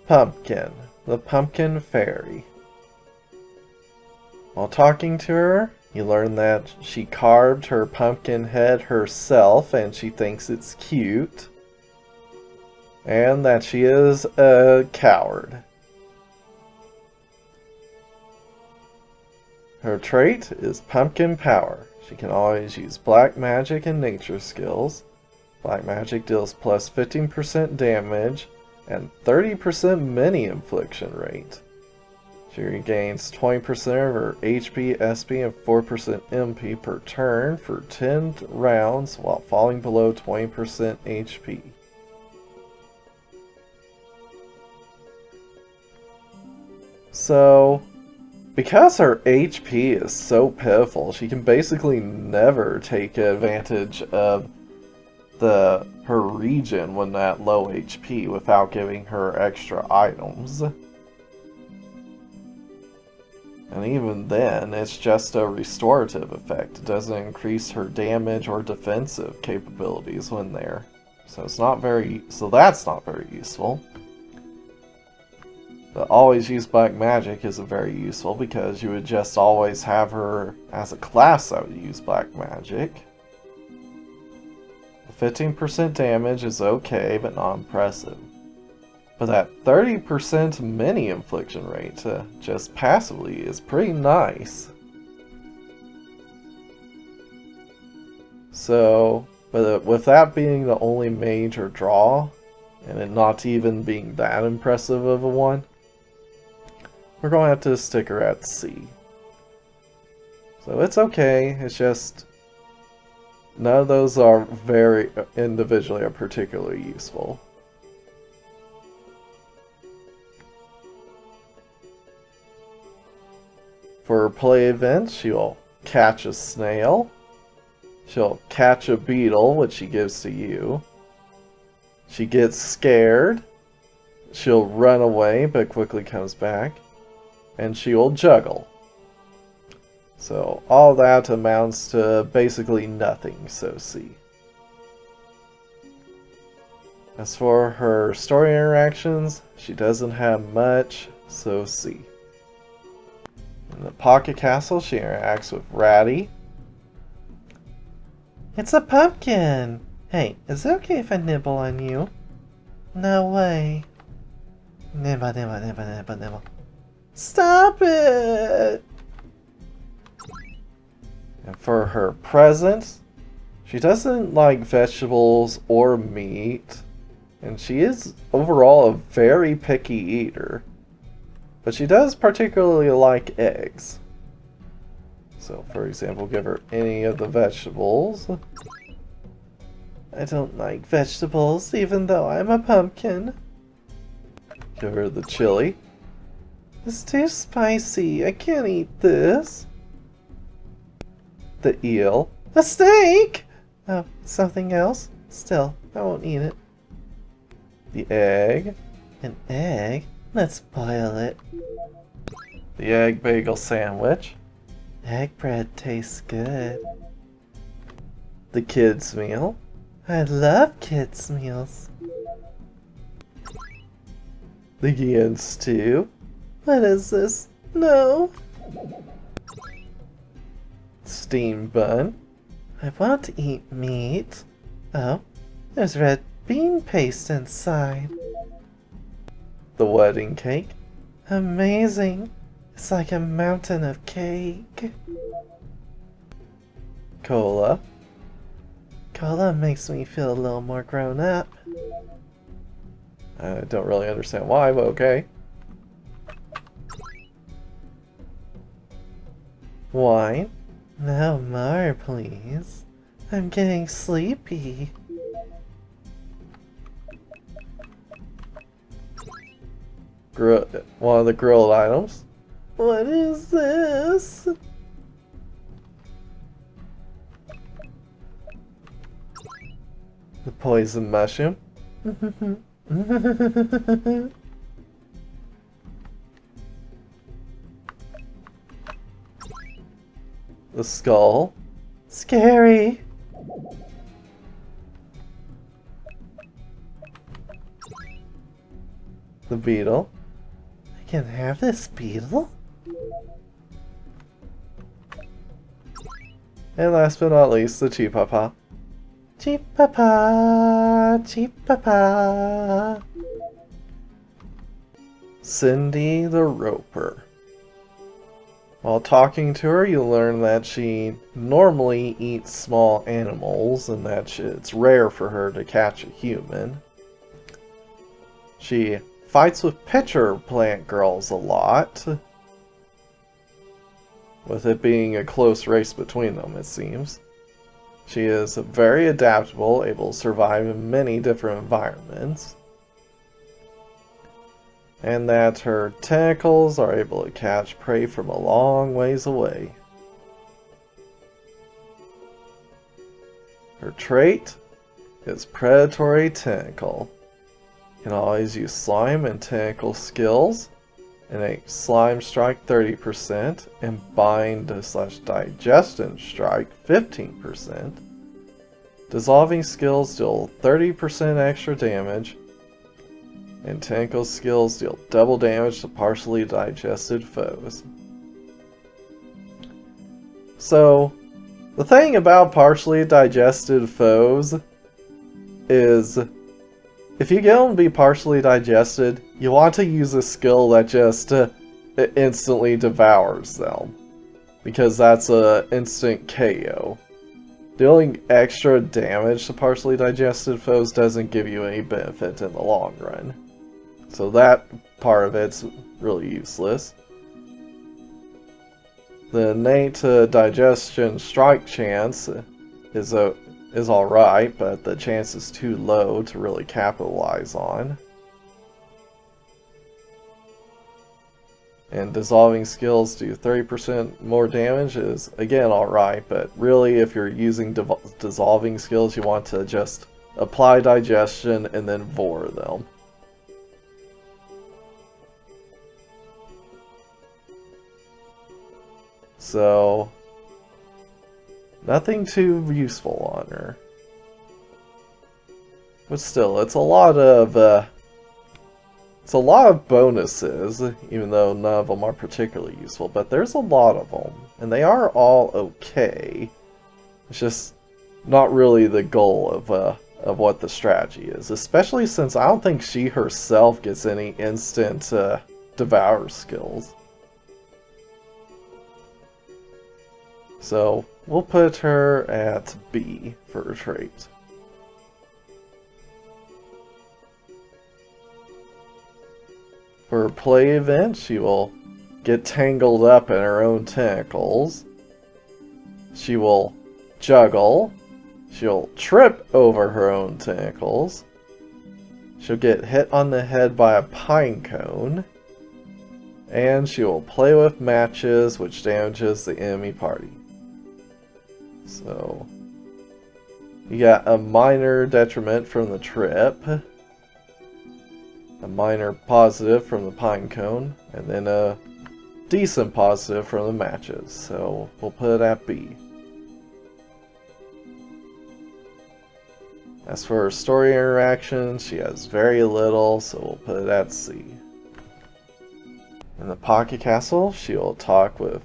Pumpkin, the Pumpkin Fairy. While talking to her, you learn that she carved her pumpkin head herself and she thinks it's cute. And that she is a coward. Her trait is Pumpkin Power. She can always use black magic and nature skills. Black magic deals plus 15% damage and 30% mini infliction rate. She regains 20% of her HP, SP, and 4% MP per turn for 10 rounds while falling below 20% HP. So, because her HP is so pitiful, she can basically never take advantage of her regen when at low HP without giving her extra items. And even then, it's just a restorative effect. It doesn't increase her damage or defensive capabilities when there. So that's not very useful. But always use black magic isn't very useful because you would just always have her as a class that would use black magic. 15% damage is okay, but not impressive. But that 30% mini infliction rate just passively is pretty nice. So, but with that being the only major draw, and it not even being that impressive of a one, we're going to have to stick her at C. So it's okay, it's just none of those are very individually or particularly useful. For her play events, she'll catch a snail. She'll catch a beetle, which she gives to you. She gets scared. She'll run away, but quickly comes back. And she'll juggle. So all that amounts to basically nothing, so C. As for her story interactions, she doesn't have much, so C. In the Pocket Castle, she interacts with Ratty. It's a pumpkin! Hey, is it okay if I nibble on you? No way. Nibble, nibble, nibble, nibble, nibble. Stop it! And for her presents, she doesn't like vegetables or meat, and she is overall a very picky eater. But she does particularly like eggs. So, for example, give her any of the vegetables. I don't like vegetables, even though I'm a pumpkin. Give her the chili. It's too spicy. I can't eat this. The eel. A steak! Oh, something else? Still, I won't eat it. The egg. An egg? Let's boil it. The egg bagel sandwich. Egg bread tastes good. The kids' meal. I love kids' meals. The yen stew. What is this? No. Steamed bun. I want to eat meat. Oh, there's red bean paste inside. The wedding cake. Amazing. It's like a mountain of cake. Cola. Cola makes me feel a little more grown up. I don't really understand why, but okay. Wine. No more, please. I'm getting sleepy. One of the grilled items. What is this? The poison mushroom. The skull. Scary. the beetle. I can have this beetle? And last but not least, the Cheepapa. Cheepapa, Cheepapa. Cindy the Roper. While talking to her, you learn that she normally eats small animals and that it's rare for her to catch a human. She fights with pitcher plant girls a lot, with it being a close race between them, it seems. She is very adaptable, able to survive in many different environments. And that her tentacles are able to catch prey from a long ways away. Her trait is predatory tentacle. Can always use slime and tentacle skills, and a slime strike 30%, and bind/digestion strike 15%. Dissolving skills deal 30% extra damage, and tentacle skills deal double damage to partially digested foes. So, the thing about partially digested foes is, if you get them to be partially digested, you want to use a skill that just instantly devours them, because that's an instant KO. Dealing extra damage to partially digested foes doesn't give you any benefit in the long run. So that part of it's really useless. The innate digestion strike chance is alright, but the chance is too low to really capitalize on. And dissolving skills do 30% more damage is again alright, but really if you're using dissolving skills you want to just apply digestion and then vor them. So, nothing too useful on her. But still, it's a lot of bonuses, even though none of them are particularly useful. But there's a lot of them, and they are all okay. It's just not really the goal of what the strategy is, especially since I don't think she herself gets any instant devour skills. So, we'll put her at B for her trait. For her play event, she will get tangled up in her own tentacles. She will juggle. She'll trip over her own tentacles. She'll get hit on the head by a pine cone. And she will play with matches, which damages the enemy party. So, you got a minor detriment from the trip, a minor positive from the pine cone, and then a decent positive from the matches. So, we'll put it at B. As for her story interactions, she has very little, so we'll put it at C. In the Pocket Castle, she'll talk with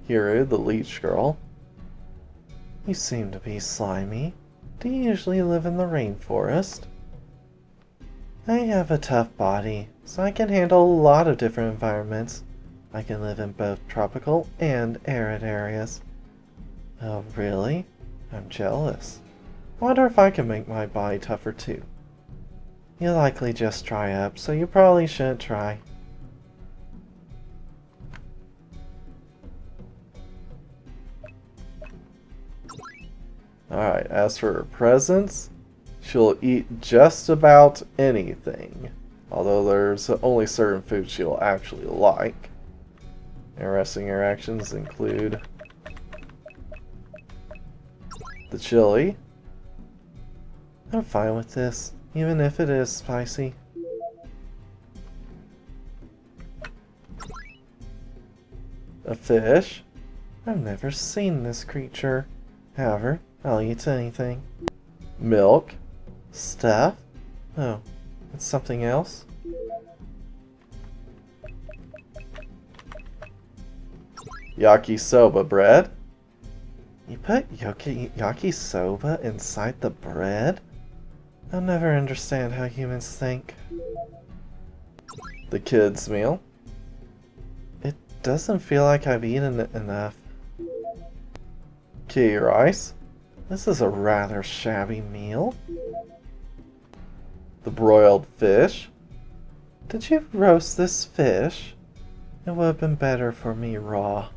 Hiru, the leech girl. You seem to be slimy. Do you usually live in the rainforest? I have a tough body, so I can handle a lot of different environments. I can live in both tropical and arid areas. Oh, really? I'm jealous. I wonder if I can make my body tougher too. You likely just dry up, so you probably shouldn't try. Alright, as for her presents, she'll eat just about anything, although there's only certain foods she'll actually like. Interesting interactions include the chili. I'm fine with this, even if it is spicy. A fish. I've never seen this creature. However, I'll eat anything. Milk. Stuff. Oh, it's something else? Yakisoba bread. You put yakisoba inside the bread? I'll never understand how humans think. The kids' meal. It doesn't feel like I've eaten enough. Key rice. This is a rather shabby meal. The broiled fish. Did you roast this fish? It would have been better for me raw.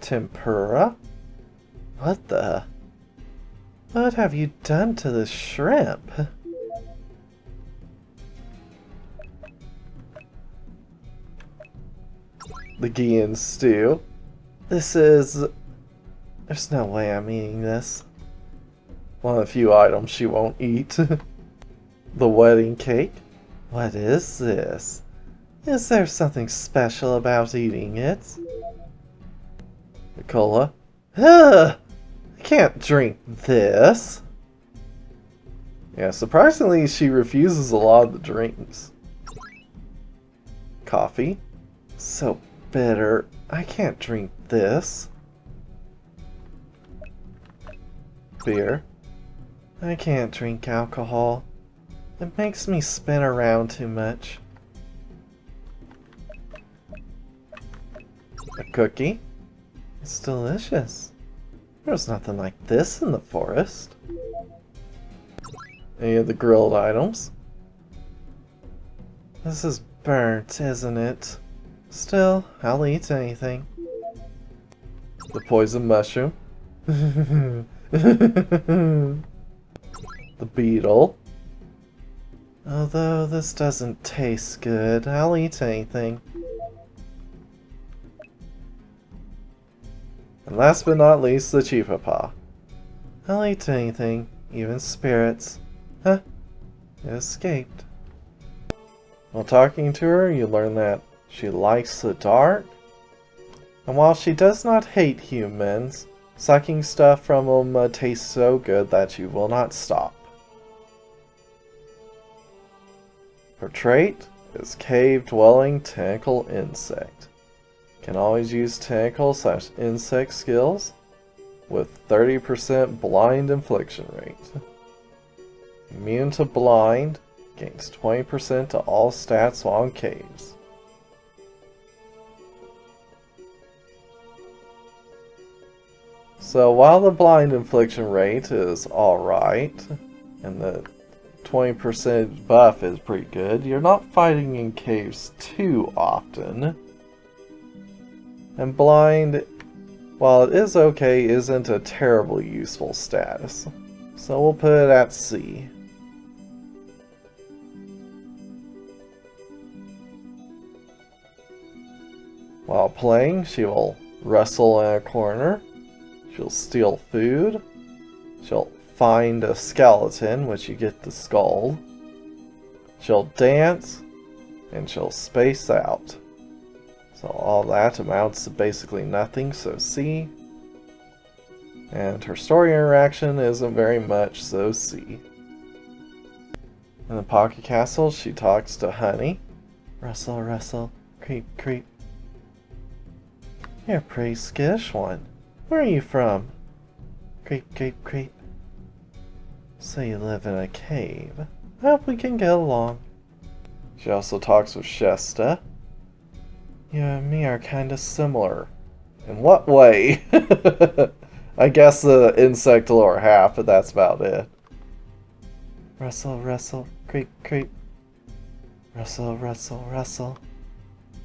Tempura? What have you done to the shrimp? The Gian stew. There's no way I'm eating this. One of the few items she won't eat. The wedding cake. What is this? Is there something special about eating it? The cola. Ugh! I can't drink this. Yeah, surprisingly, she refuses a lot of the drinks. Coffee. So bitter. I can't drink this. Beer. I can't drink alcohol. It makes me spin around too much. A cookie. It's delicious. There's nothing like this in the forest. Any of the grilled items? This is burnt, isn't it? Still, I'll eat anything. The poison mushroom. The beetle. Although this doesn't taste good, I'll eat anything. And last but not least, the chipapa. I'll eat anything, even spirits. Huh? It escaped. While talking to her, you learn that she likes the dark. And while she does not hate humans, sucking stuff from them tastes so good that you will not stop. Her trait is cave-dwelling tentacle insect. Can always use tentacle/insect skills with 30% blind infliction rate. Immune to blind, gains 20% to all stats while in caves. So while the blind infliction rate is alright, and the 20% buff is pretty good, you're not fighting in caves too often. And blind, while it is okay, isn't a terribly useful status. So we'll put it at C. While playing, she will wrestle in a corner. She'll steal food. She'll find a skeleton, which you get the skull. She'll dance, and she'll space out. So all that amounts to basically nothing, so C. And her story interaction isn't very much, so C. In the Pocket Castle, she talks to Honey. Rustle, rustle, creep, creep. You're a pretty skittish one. Where are you from? Creep, creep, creep. So you live in a cave. I hope we can get along. She also talks with Shesta. You and me are kinda similar. In what way? I guess the insect lower half, but that's about it. Rustle, rustle, creep, creep. Rustle, rustle, rustle.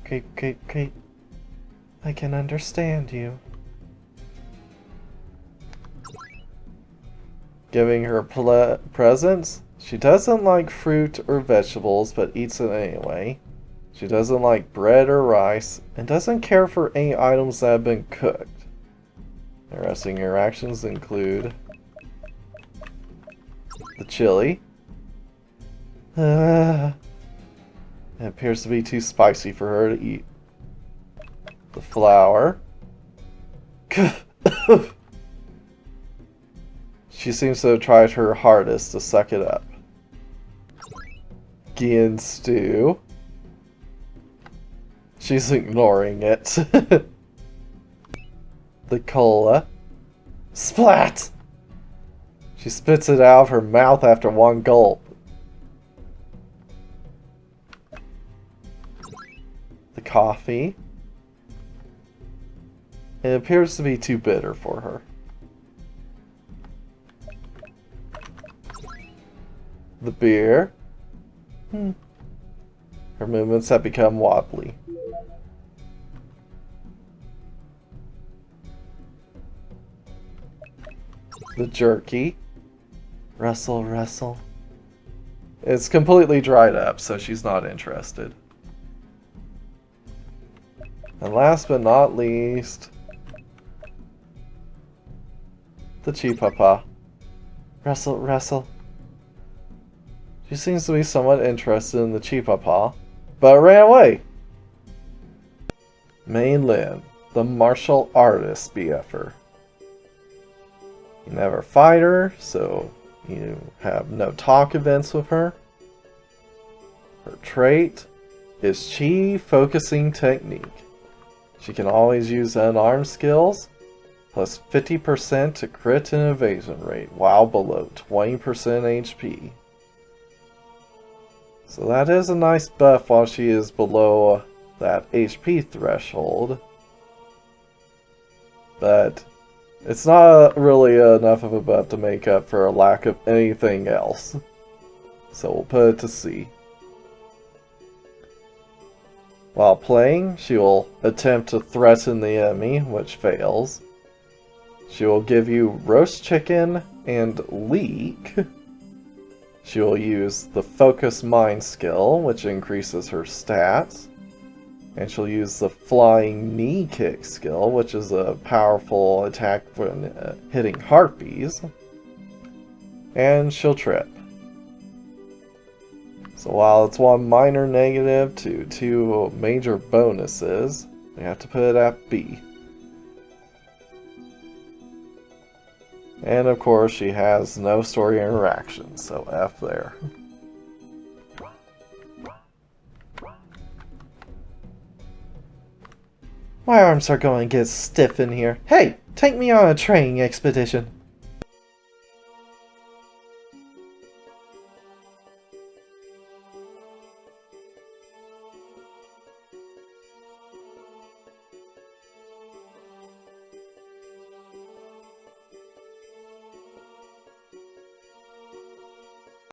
Creep, creep, creep. I can understand you. Giving her presents. She doesn't like fruit or vegetables, but eats it anyway. She doesn't like bread or rice, and doesn't care for any items that have been cooked. Interesting interactions include the chili. It appears to be too spicy for her to eat. The flour. She seems to have tried her hardest to suck it up. pumpkin stew. She's ignoring it. The cola. Splat! She spits it out of her mouth after one gulp. The coffee. It appears to be too bitter for her. The beer. Her movements have become wobbly. The jerky. Rustle, rustle. It's completely dried up, so she's not interested. And last but not least, the chipapa. Rustle, rustle. She seems to be somewhat interested in the chipapa, but ran away. Mei Lin, the martial artist BFer. You never fight her, so you have no talk events with her. Her trait is Chi Focusing Technique. She can always use unarmed skills, plus 50% to crit and evasion rate while below 20% HP. So that is a nice buff while she is below that HP threshold. But it's not really enough of a buff to make up for a lack of anything else. So we'll put it to C. While playing, she will attempt to threaten the enemy, which fails. She will give you roast chicken and leek. She will use the focus mind skill, which increases her stats. And she'll use the flying knee kick skill, which is a powerful attack when hitting harpies. And she'll trip. So while it's one minor negative to two major bonuses, we have to put it at B. And of course she has no story interaction, so F there. My arms are going to get stiff in here. Hey, take me on a training expedition.